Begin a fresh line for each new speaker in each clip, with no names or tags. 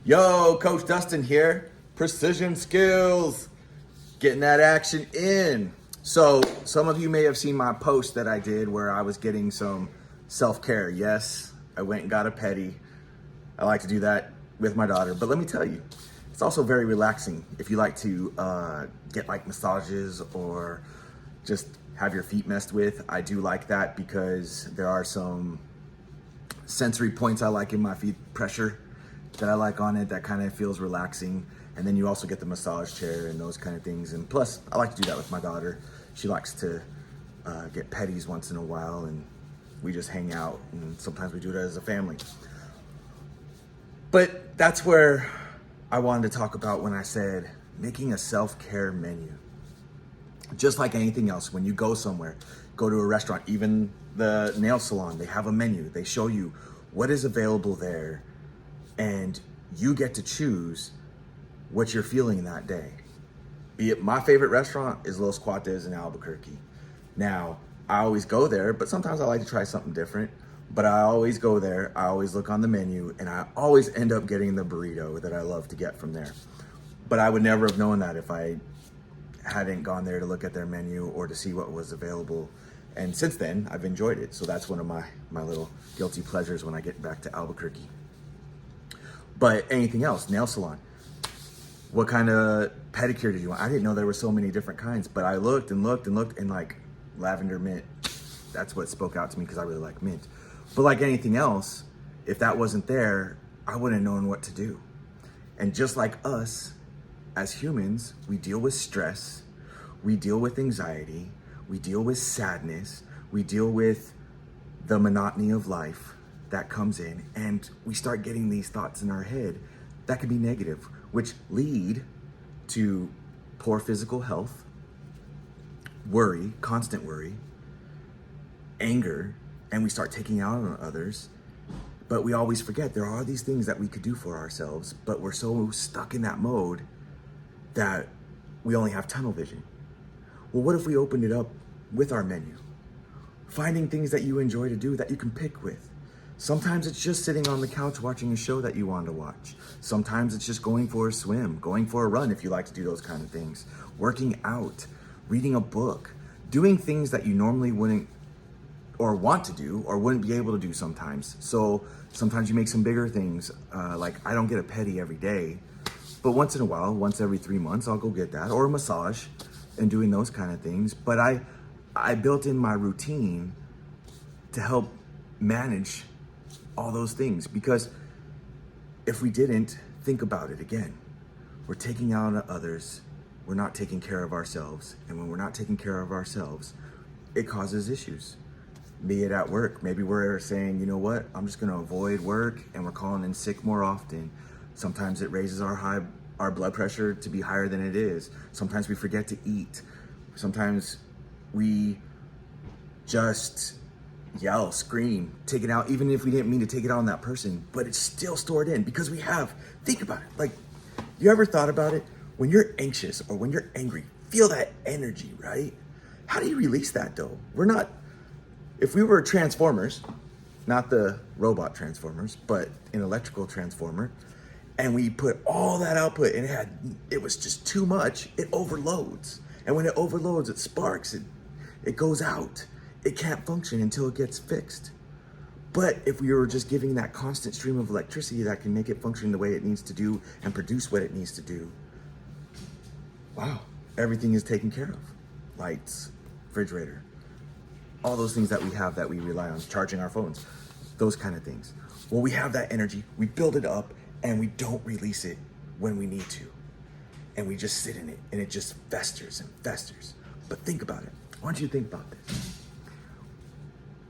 Yo, Coach Dustin here. Precision skills. Getting that action in. So, some of you may have seen my post that I did where I was getting some self-care. Yes, I went and got a pedi. I like to do that with my daughter. But let me tell you, it's also very relaxing if you like to get like massages or just have your feet messed with. I do like that because there are some sensory points I like in my feet, pressure that I like on it that kind of feels relaxing. And then you also get the massage chair and those kind of things. And plus, I like to do that with my daughter. She likes to get petties once in a while, and we just hang out. And sometimes we do it as a family. But that's where I wanted to talk about when I said making a self-care menu. Just like anything else, when you go somewhere, go to a restaurant, even the nail salon, they have a menu. They show you what is available there, and you get to choose what you're feeling that day. Be it my favorite restaurant is Los Cuates in Albuquerque. Now, I always go there, but sometimes I like to try something different. But I always go there, I always look on the menu, and I always end up getting the burrito that I love to get from there. But I would never have known that if I hadn't gone there to look at their menu or to see what was available. And since then, I've enjoyed it. So that's one of my little guilty pleasures when I get back to Albuquerque. But anything else, nail salon. What kind of pedicure did you want? I didn't know there were so many different kinds, but I looked and looked and looked, and like lavender mint, that's what spoke out to me because I really like mint. But like anything else, if that wasn't there, I wouldn't have known what to do. And just like us, as humans, we deal with stress, we deal with anxiety, we deal with sadness, we deal with the monotony of life that comes in, and we start getting these thoughts in our head that can be negative, which lead to poor physical health, worry, constant worry, anger, and we start taking out on others. But we always forget there are these things that we could do for ourselves, but we're so stuck in that mode that we only have tunnel vision. Well, what if we opened it up with our menu? Finding things that you enjoy to do that you can pick with. Sometimes it's just sitting on the couch watching a show that you want to watch. Sometimes it's just going for a swim, going for a run if you like to do those kind of things. Working out, reading a book, doing things that you normally wouldn't or want to do or wouldn't be able to do sometimes. So sometimes you make some bigger things. Like I don't get a pedi every day, but once in a while, once every 3 months, I'll go get that, or a massage and doing those kind of things. But I built in my routine to help manage all those things, because if we didn't think about it again, we're taking out on others, we're not taking care of ourselves. And when we're not taking care of ourselves, it causes issues. Be it at work, maybe we're saying, you know what, I'm just gonna avoid work, and we're calling in sick more often. Sometimes it raises our blood pressure to be higher than it is. Sometimes we forget to eat. Sometimes we just yell, scream, take it out, even if we didn't mean to take it out on that person, but it's still stored in because we have. Think about it. Like, you ever thought about it? When you're anxious or when you're angry, feel that energy, right? How do you release that though? If we were Transformers, not the robot Transformers, but an electrical transformer, and we put all that output and it was just too much, it overloads. And when it overloads, it sparks, it goes out. It can't function until it gets fixed. But if we were just giving that constant stream of electricity that can make it function the way it needs to do and produce what it needs to do, wow, everything is taken care of. Lights, refrigerator, all those things that we have that we rely on, charging our phones, those kind of things. Well, we have that energy, we build it up, and we don't release it when we need to. And we just sit in it, and it just festers and festers. But think about it. I want you to think about this.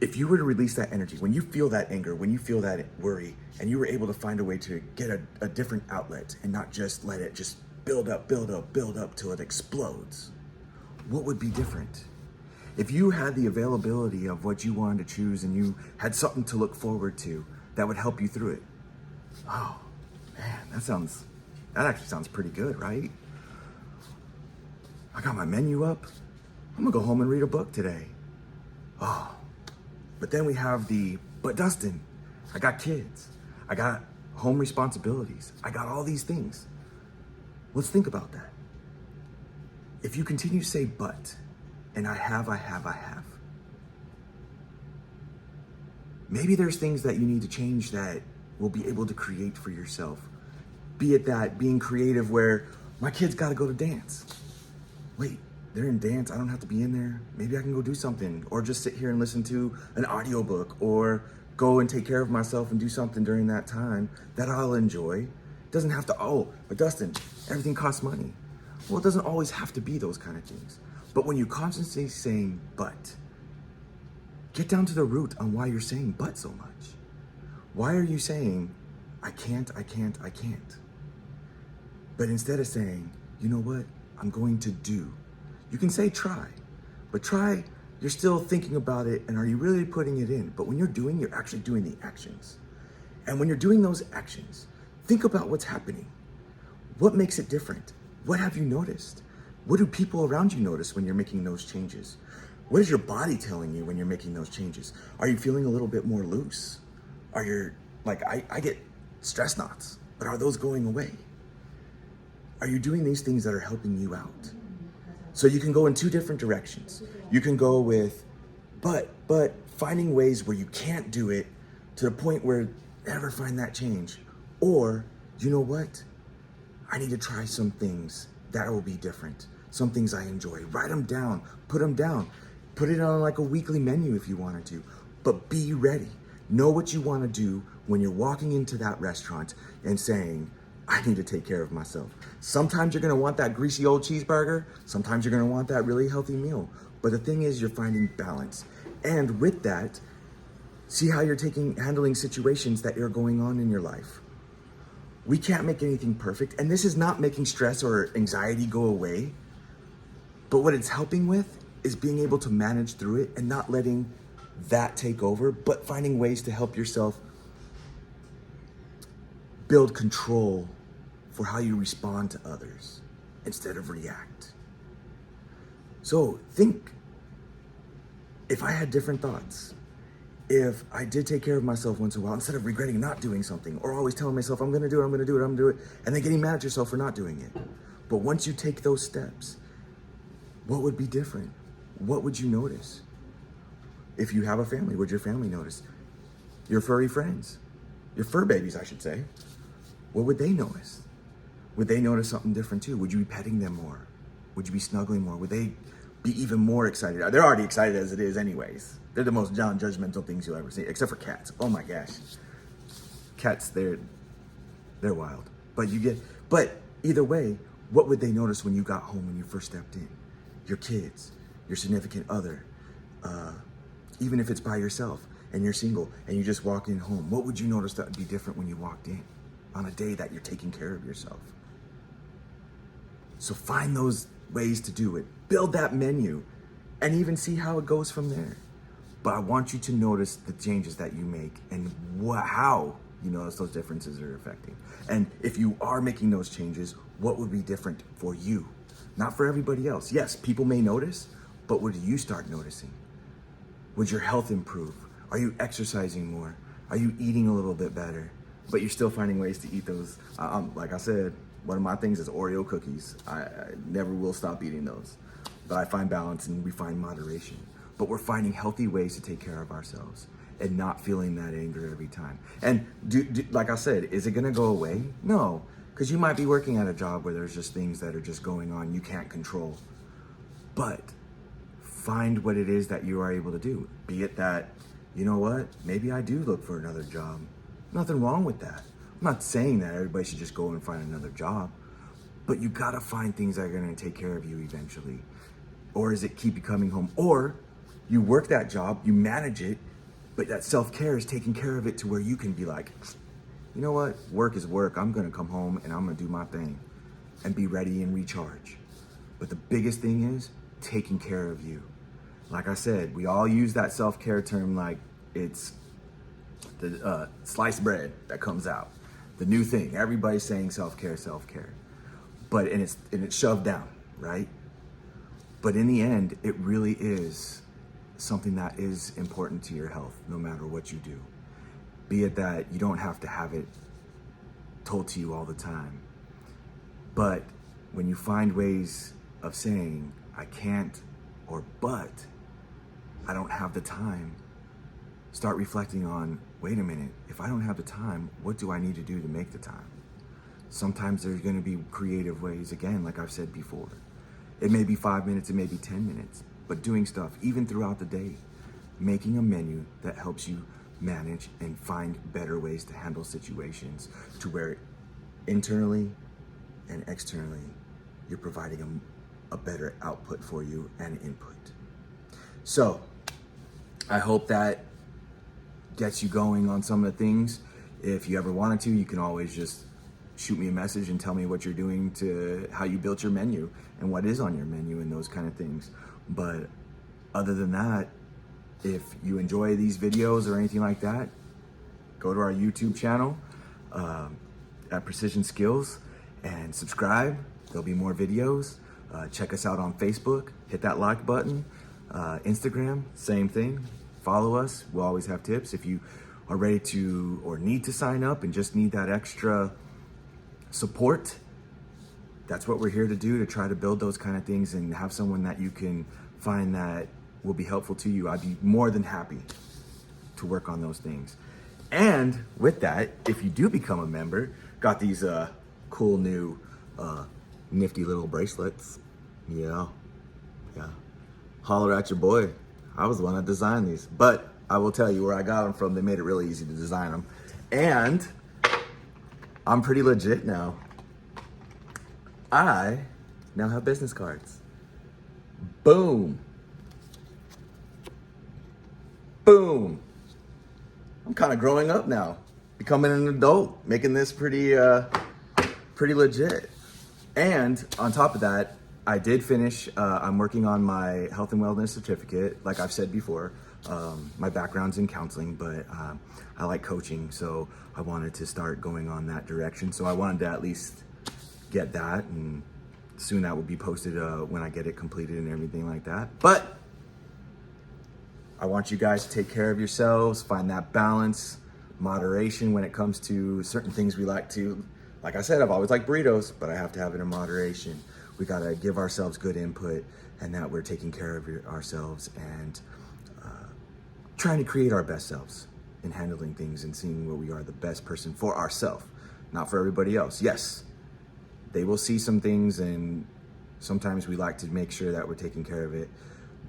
If you were to release that energy, when you feel that anger, when you feel that worry, and you were able to find a way to get a different outlet and not just let it just build up till it explodes, what would be different? If you had the availability of what you wanted to choose and you had something to look forward to that would help you through it. Oh, man, that actually sounds pretty good, right? I got my menu up. I'm gonna go home and read a book today. Oh, but then we have but Dustin, I got kids. I got home responsibilities. I got all these things. Let's think about that. If you continue to say but, and I have, maybe there's things that you need to change that will be able to create for yourself. Be it that being creative where my kids got to go to dance. Wait, they're in dance. I don't have to be in there. Maybe I can go do something, or just sit here and listen to an audiobook, or go and take care of myself and do something during that time that I'll enjoy. It doesn't have to, oh, but Dustin, everything costs money. Well, it doesn't always have to be those kind of things. But when you constantly saying but, get down to the root on why you're saying but so much. Why are you saying, I can't? But instead of saying, you know what, I'm going to do. You can say try, but try, you're still thinking about it, and are you really putting it in? But when you're doing, you're actually doing the actions. And when you're doing those actions, think about what's happening. What makes it different? What have you noticed? What do people around you notice when you're making those changes? What is your body telling you when you're making those changes? Are you feeling a little bit more loose? Are you, like, I get stress knots, but are those going away? Are you doing these things that are helping you out? So you can go in two different directions. You can go with, but finding ways where you can't do it to the point where never find that change. Or, you know what? I need to try some things that will be different. Some things I enjoy. Write them down, put them down. Put it on like a weekly menu if you wanted to, but be ready. Know what you want to do when you're walking into that restaurant and saying, I need to take care of myself. Sometimes you're going to want that greasy old cheeseburger. Sometimes you're going to want that really healthy meal. But the thing is, you're finding balance. And with that, see how you're handling situations that are going on in your life. We can't make anything perfect. And this is not making stress or anxiety go away. But what it's helping with is being able to manage through it and not letting that take over, but finding ways to help yourself build control for how you respond to others instead of react. So think, if I had different thoughts, if I did take care of myself once in a while, instead of regretting not doing something or always telling myself, I'm gonna do it, and then getting mad at yourself for not doing it. But once you take those steps, what would be different? What would you notice? If you have a family, what would your family notice? Your furry friends, your fur babies, I should say. What would they notice? Would they notice something different too? Would you be petting them more? Would you be snuggling more? Would they be even more excited? They're already excited as it is anyways. They're the most non-judgmental things you'll ever see, except for cats. Oh my gosh. Cats, they're wild. But either way, what would they notice when you got home, when you first stepped in? Your kids, your significant other, even if it's by yourself and you're single and you just walk in home, what would you notice that would be different when you walked in on a day that you're taking care of yourself? So find those ways to do it. Build that menu and even see how it goes from there. But I want you to notice the changes that you make and how you notice those differences are affecting. And if you are making those changes, what would be different for you? Not for everybody else. Yes, people may notice, but would you start noticing? Would your health improve? Are you exercising more? Are you eating a little bit better? But you're still finding ways to eat those. Like I said, one of my things is Oreo cookies. I never will stop eating those. But I find balance and we find moderation. But we're finding healthy ways to take care of ourselves and not feeling that anger every time. And like I said, is it gonna go away? No, because you might be working at a job where there's just things that are just going on you can't control. But find what it is that you are able to do. Be it that, you know what, maybe I do look for another job. Nothing wrong with that. I'm not saying that everybody should just go and find another job, but you gotta find things that are gonna take care of you eventually. Or is it keep you coming home? Or you work that job, you manage it, but that self-care is taking care of it to where you can be like, you know what, work is work. I'm gonna come home and I'm gonna do my thing and be ready and recharge. But the biggest thing is taking care of you. Like I said, we all use that self-care term like it's the sliced bread that comes out. The new thing, everybody's saying self-care. But, and it's shoved down, right? But in the end, it really is something that is important to your health, no matter what you do. Be it that you don't have to have it told to you all the time. But when you find ways of saying, I can't, or but, I don't have the time, start reflecting on, wait a minute, if I don't have the time, what do I need to do to make the time? Sometimes there's gonna be creative ways, again, like I've said before. It may be 5 minutes, it may be 10 minutes, but doing stuff, even throughout the day, making a menu that helps you manage and find better ways to handle situations to where internally and externally, you're providing a better output for you and input. So I hope that gets you going on some of the things. If you ever wanted to, you can always just shoot me a message and tell me what you're doing to how you built your menu and what is on your menu and those kind of things. But other than that, if you enjoy these videos or anything like that, go to our YouTube channel at Precision Skills and subscribe. There'll be more videos. Check us out on Facebook. Hit that like button. Instagram, same thing. Follow us. We'll always have tips. If you are ready to or need to sign up and just need that extra support, that's what we're here to do, to try to build those kind of things and have someone that you can find that will be helpful to you. I'd be more than happy to work on those things. And with that, if you do become a member, got these cool new nifty little bracelets. Yeah. Holler at your boy. I was the one that designed these, but I will tell you where I got them from. They made it really easy to design them. And I'm pretty legit now. I now have business cards. Boom. Boom. I'm kind of growing up now, becoming an adult, making this pretty legit. And on top of that, I did finish, I'm working on my health and wellness certificate. Like I've said before, my background's in counseling, but I like coaching. So I wanted to start going on that direction. So I wanted to at least get that, and soon that will be posted when I get it completed and everything like that. But I want you guys to take care of yourselves, find that balance, moderation when it comes to certain things we like to. Like I said, I've always liked burritos, but I have to have it in moderation. We gotta give ourselves good input and that we're taking care of ourselves and trying to create our best selves in handling things and seeing where we are the best person for ourselves, not for everybody else. Yes, they will see some things and sometimes we like to make sure that we're taking care of it,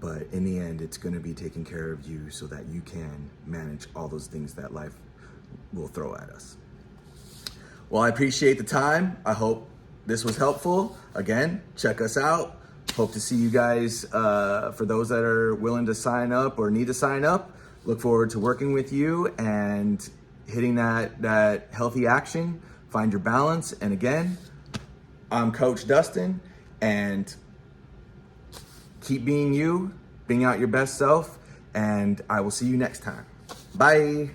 but in the end, it's gonna be taking care of you so that you can manage all those things that life will throw at us. Well, I appreciate the time. I hope this was helpful. Again, check us out. Hope to see you guys, for those that are willing to sign up or need to sign up. Look forward to working with you and hitting that healthy action. Find your balance. And again, I'm Coach Dustin, and keep being you, being out your best self, and I will see you next time. Bye.